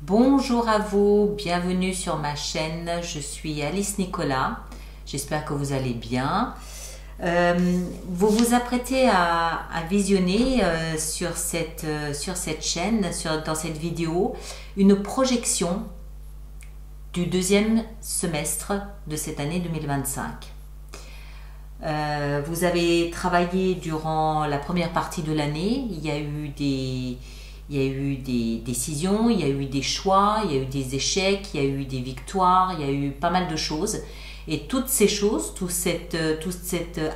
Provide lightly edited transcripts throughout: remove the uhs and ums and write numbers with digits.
Bonjour à vous, bienvenue sur ma chaîne, je suis Alice Nicolas, j'espère que vous allez bien. Vous vous apprêtez à visionner sur cette chaîne, dans cette vidéo, une projection du deuxième semestre de cette année 2025. Vous avez travaillé durant la première partie de l'année, il y a eu des décisions, il y a eu des choix, il y a eu des échecs, il y a eu des victoires, il y a eu pas mal de choses. Et toutes ces choses, toute cette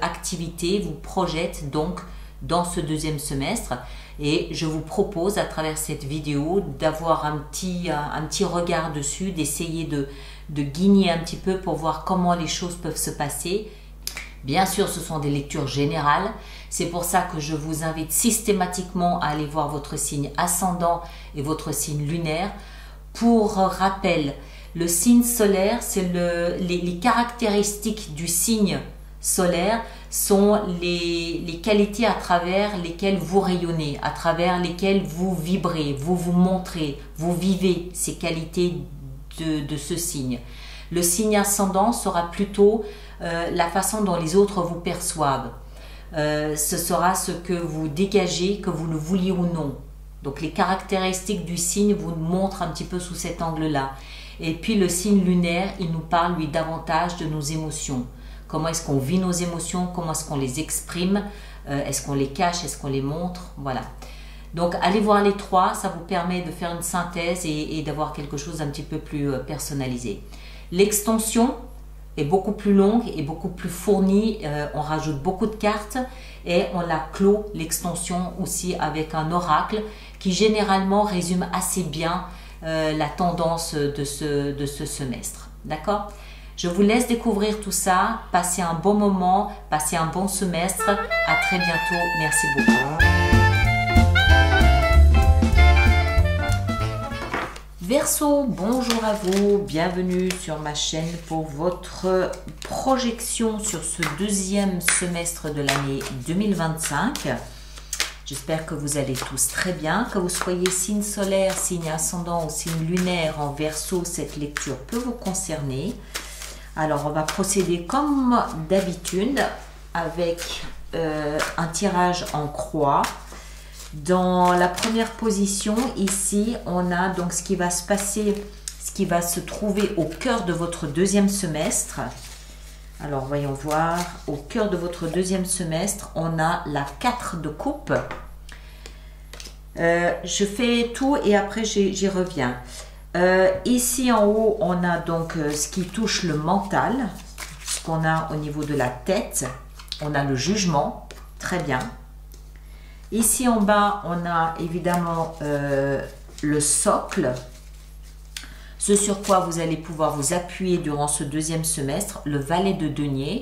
activité vous projette donc dans ce deuxième semestre. Et je vous propose à travers cette vidéo d'avoir un petit regard dessus, d'essayer de guigner un petit peu pour voir comment les choses peuvent se passer. Bien sûr, ce sont des lectures générales. C'est pour ça que je vous invite systématiquement à aller voir votre signe ascendant et votre signe lunaire. Pour rappel, le signe solaire, c'est les caractéristiques du signe solaire sont les qualités à travers lesquelles vous rayonnez, à travers lesquelles vous vibrez, vous vous montrez, vous vivez ces qualités de ce signe. Le signe ascendant sera plutôt la façon dont les autres vous perçoivent. Ce sera ce que vous dégagez, que vous le vouliez ou non. Donc les caractéristiques du signe vous montrent un petit peu sous cet angle-là. Et puis le signe lunaire, il nous parle lui davantage de nos émotions. Comment est-ce qu'on vit nos émotions, comment est-ce qu'on les exprime, est-ce qu'on les cache, est-ce qu'on les montre, voilà. Donc allez voir les trois, ça vous permet de faire une synthèse et d'avoir quelque chose d'un petit peu plus personnalisé. L'extension est beaucoup plus longue et beaucoup plus fournie, on rajoute beaucoup de cartes et on la clôt l'extension aussi avec un oracle qui généralement résume assez bien la tendance de ce semestre. D'accord? Je vous laisse découvrir tout ça, passez un bon moment, passez un bon semestre, à très bientôt, merci beaucoup. Verseau, bonjour à vous, bienvenue sur ma chaîne pour votre projection sur ce deuxième semestre de l'année 2025. J'espère que vous allez tous très bien, que vous soyez signe solaire, signe ascendant ou signe lunaire en Verseau, cette lecture peut vous concerner. Alors on va procéder comme d'habitude avec un tirage en croix. Dans la première position, ici, on a donc ce qui va se passer, ce qui va se trouver au cœur de votre deuxième semestre. Alors, voyons voir. Au cœur de votre deuxième semestre, on a la 4 de coupe. Je fais tout et après, j'y reviens. Ici, en haut, on a donc ce qui touche le mental, ce qu'on a au niveau de la tête. On a le jugement. Très bien. Ici en bas, on a évidemment le socle, ce sur quoi vous allez pouvoir vous appuyer durant ce deuxième semestre, le valet de denier.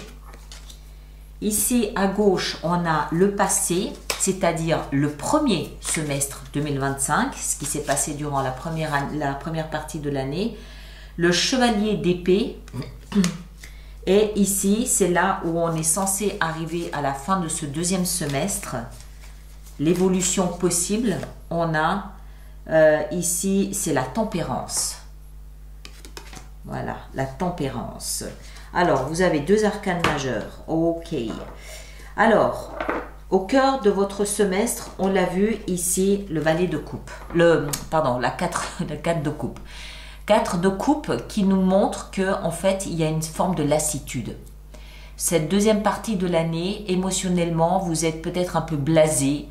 Ici à gauche, on a le passé, c'est-à-dire le premier semestre 2025, ce qui s'est passé durant la première partie de l'année, le chevalier d'épée. Et ici, c'est là où on est censé arriver à la fin de ce deuxième semestre. L'évolution possible, on a ici, c'est la tempérance. Voilà, la tempérance. Alors, vous avez deux arcanes majeures. Ok. Alors, au cœur de votre semestre, on l'a vu ici, le valet de coupe. La 4 de coupe. 4 de coupe qui nous montre qu'en fait, il y a une forme de lassitude. Cette deuxième partie de l'année, émotionnellement, vous êtes peut-être un peu blasé.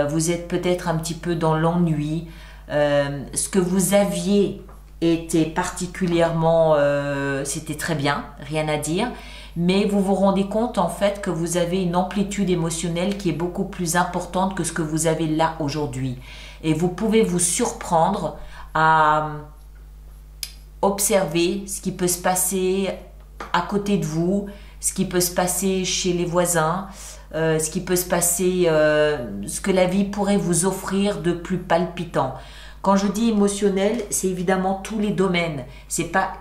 Vous êtes peut-être un petit peu dans l'ennui. Ce que vous aviez était particulièrement... c'était très bien, rien à dire. Mais vous vous rendez compte en fait que vous avez une amplitude émotionnelle qui est beaucoup plus importante que ce que vous avez là aujourd'hui. Et vous pouvez vous surprendre à observer ce qui peut se passer à côté de vous, ce qui peut se passer chez les voisins, ce qui peut se passer, ce que la vie pourrait vous offrir de plus palpitant. Quand je dis émotionnel, c'est évidemment tous les domaines. C'est pas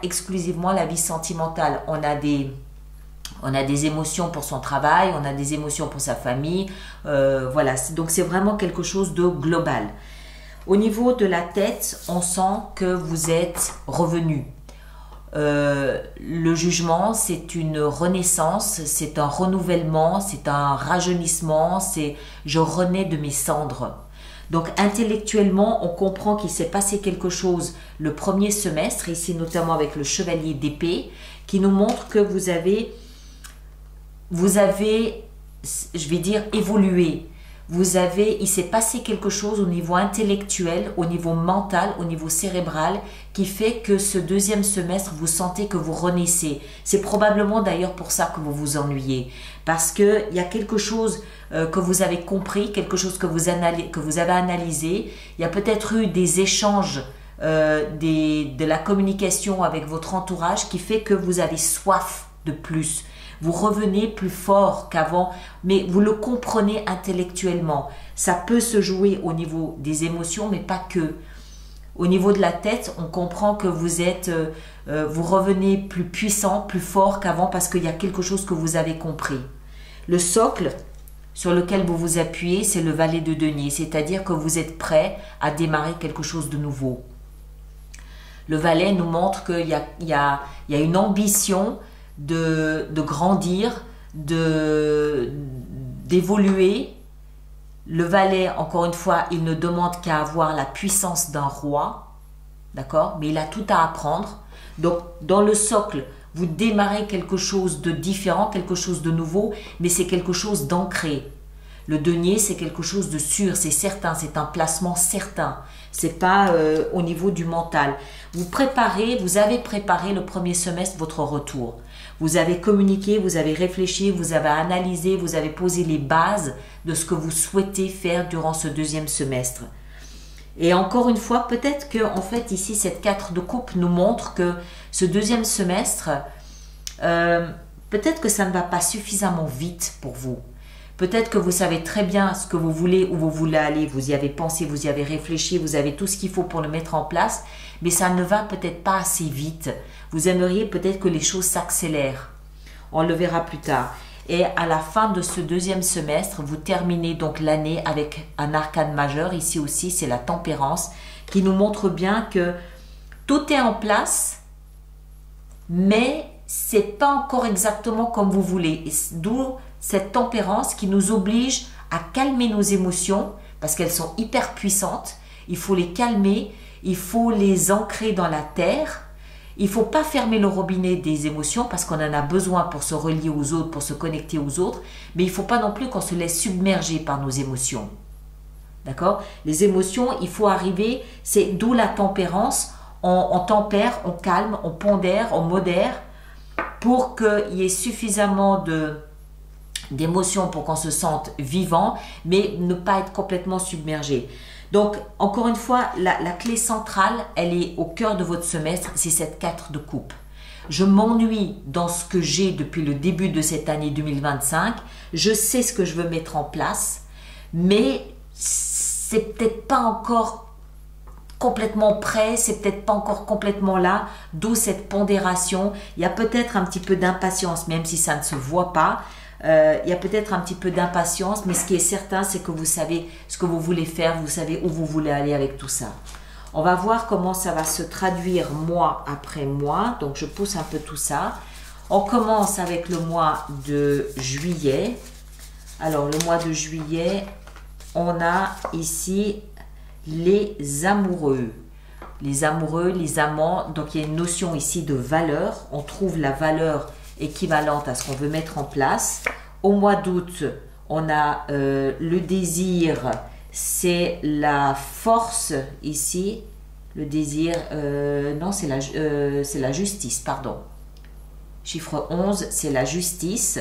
exclusivement la vie sentimentale. On a des émotions pour son travail, on a des émotions pour sa famille. Voilà, donc c'est vraiment quelque chose de global. Au niveau de la tête, on sent que vous êtes revenu. Le jugement, c'est une renaissance, c'est un renouvellement, c'est un rajeunissement, c'est je renais de mes cendres. Donc intellectuellement, on comprend qu'il s'est passé quelque chose le premier semestre, ici notamment avec le chevalier d'épée, qui nous montre que vous avez, je vais dire, évolué. Il s'est passé quelque chose au niveau intellectuel, au niveau mental, au niveau cérébral, qui fait que ce deuxième semestre, vous sentez que vous renaissez. C'est probablement d'ailleurs pour ça que vous vous ennuyez. Parce qu'il y a quelque chose que vous avez compris, quelque chose que vous avez analysé. Il y a peut-être eu des échanges, de la communication avec votre entourage qui fait que vous avez soif de plus. Vous revenez plus fort qu'avant, mais vous le comprenez intellectuellement. Ça peut se jouer au niveau des émotions, mais pas que. Au niveau de la tête, on comprend que vous revenez plus puissant, plus fort qu'avant parce qu'il y a quelque chose que vous avez compris. Le socle sur lequel vous vous appuyez, c'est le valet de denier, c'est-à-dire que vous êtes prêt à démarrer quelque chose de nouveau. Le valet nous montre qu'il y a une ambition de grandir, d'évoluer. Le valet, encore une fois, il ne demande qu'à avoir la puissance d'un roi, d'accord? Mais il a tout à apprendre. Donc, dans le socle, vous démarrez quelque chose de différent, quelque chose de nouveau, mais c'est quelque chose d'ancré. Le denier, c'est quelque chose de sûr, c'est certain, c'est un placement certain. C'est pas au niveau du mental. Vous avez préparé le premier semestre votre retour. Vous avez communiqué, vous avez réfléchi, vous avez analysé, vous avez posé les bases de ce que vous souhaitez faire durant ce deuxième semestre. Et encore une fois, peut-être que en fait ici, cette 4 de coupe nous montre que ce deuxième semestre, peut-être que ça ne va pas suffisamment vite pour vous. Peut-être que vous savez très bien ce que vous voulez, où vous voulez aller, vous y avez pensé, vous y avez réfléchi, vous avez tout ce qu'il faut pour le mettre en place, mais ça ne va peut-être pas assez vite. Vous aimeriez peut-être que les choses s'accélèrent. On le verra plus tard. Et à la fin de ce deuxième semestre, vous terminez donc l'année avec un arcane majeur. Ici aussi, c'est la tempérance qui nous montre bien que tout est en place, mais c'est pas encore exactement comme vous voulez. D'où cette tempérance qui nous oblige à calmer nos émotions parce qu'elles sont hyper puissantes. Il faut les calmer, il faut les ancrer dans la terre. Il ne faut pas fermer le robinet des émotions parce qu'on en a besoin pour se relier aux autres, pour se connecter aux autres. Mais il ne faut pas non plus qu'on se laisse submerger par nos émotions. D'accord? Les émotions, il faut arriver, c'est d'où la tempérance. On tempère, on calme, on pondère, on modère pour qu'il y ait suffisamment d'émotions pour qu'on se sente vivant, mais ne pas être complètement submergé. Donc, encore une fois, la clé centrale, elle est au cœur de votre semestre, c'est cette 4 de coupe. Je m'ennuie dans ce que j'ai depuis le début de cette année 2025. Je sais ce que je veux mettre en place, mais c'est peut-être pas encore complètement prêt, c'est peut-être pas encore complètement là, d'où cette pondération. Il y a peut-être un petit peu d'impatience, même si ça ne se voit pas. Il y a peut-être un petit peu d'impatience, mais ce qui est certain, c'est que vous savez ce que vous voulez faire, vous savez où vous voulez aller avec tout ça. On va voir comment ça va se traduire mois après mois. Donc, je pousse un peu tout ça. On commence avec le mois de juillet. Alors, le mois de juillet, on a ici les amoureux. Les amoureux, les amants. Donc, il y a une notion ici de valeur. On trouve la valeur équivalente à ce qu'on veut mettre en place. Au mois d'août, on a le désir, c'est la force ici. Le désir, non, c'est la justice, pardon. Chiffre 11, c'est la justice.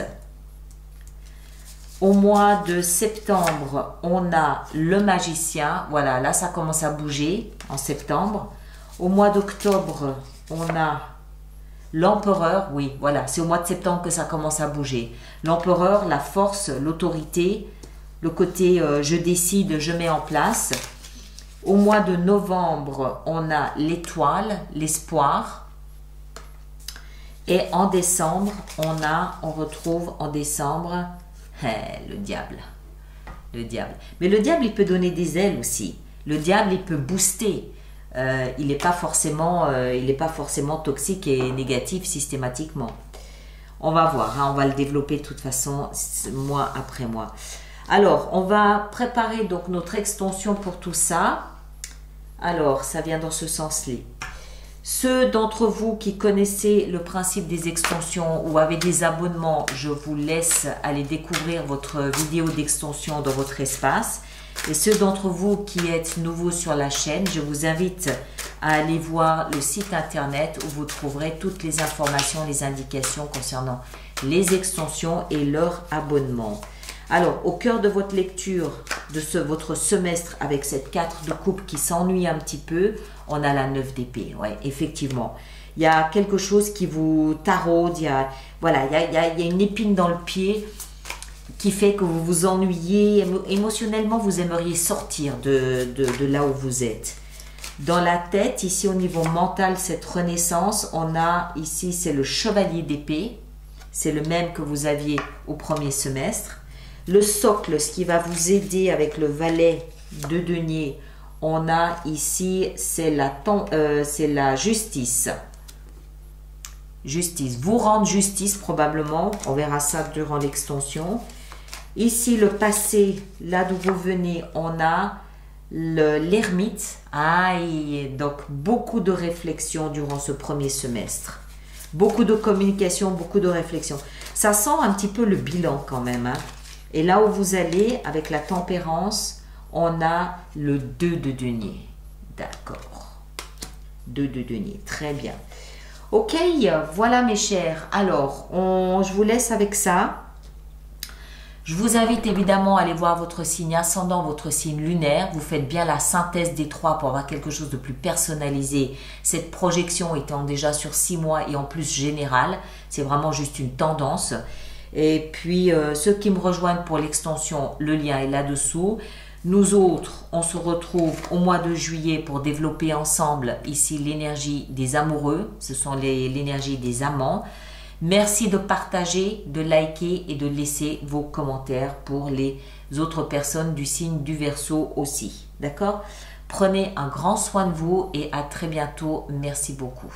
Au mois de septembre, on a le magicien. Voilà, là, ça commence à bouger en septembre. Au mois d'octobre, on a l'empereur, oui, voilà, c'est au mois de septembre que ça commence à bouger. L'empereur, la force, l'autorité, le côté je décide, je mets en place. Au mois de novembre, on a l'étoile, l'espoir. Et en décembre, on retrouve en décembre le diable. Le diable. Mais le diable, il peut donner des ailes aussi. Le diable, il peut booster. Il n'est pas forcément toxique et négatif systématiquement. On va voir, hein, on va le développer de toute façon, mois après mois. Alors, on va préparer donc notre extension pour tout ça. Alors, ça vient dans ce sens-là. Ceux d'entre vous qui connaissez le principe des extensions ou avez des abonnements, je vous laisse aller découvrir votre vidéo d'extension dans votre espace. Et ceux d'entre vous qui êtes nouveaux sur la chaîne, je vous invite à aller voir le site internet où vous trouverez toutes les informations, les indications concernant les extensions et leur abonnement. Alors, au cœur de votre lecture de votre semestre avec cette 4 de coupe qui s'ennuie un petit peu, on a la 9 d'épée. Ouais, effectivement. Il y a quelque chose qui vous taraude, il y a une épine dans le pied qui fait que vous vous ennuyez. Émotionnellement, vous aimeriez sortir de là où vous êtes. Dans la tête, ici au niveau mental, cette renaissance, on a ici, c'est le chevalier d'épée. C'est le même que vous aviez au premier semestre. Le socle, ce qui va vous aider avec le valet de denier, on a ici, c'est la justice. Justice, vous rendre justice probablement, on verra ça durant l'extension. Ici, le passé, là d'où vous venez, on a l'ermite. Donc beaucoup de réflexion durant ce premier semestre. Beaucoup de communication, beaucoup de réflexion. Ça sent un petit peu le bilan quand même. Hein. Et là où vous allez, avec la tempérance, on a le 2 de denier. D'accord. 2 de denier, très bien. Ok, voilà mes chers. Alors, je vous laisse avec ça. Je vous invite évidemment à aller voir votre signe ascendant, votre signe lunaire. Vous faites bien la synthèse des trois pour avoir quelque chose de plus personnalisé. Cette projection étant déjà sur 6 mois et en plus générale, c'est vraiment juste une tendance. Et puis, ceux qui me rejoignent pour l'extension, le lien est là-dessous. Nous autres, on se retrouve au mois de juillet pour développer ensemble ici l'énergie des amoureux. Ce sont l'énergie des amants. Merci de partager, de liker et de laisser vos commentaires pour les autres personnes du signe du Verseau aussi. D'accord? Prenez un grand soin de vous et à très bientôt. Merci beaucoup.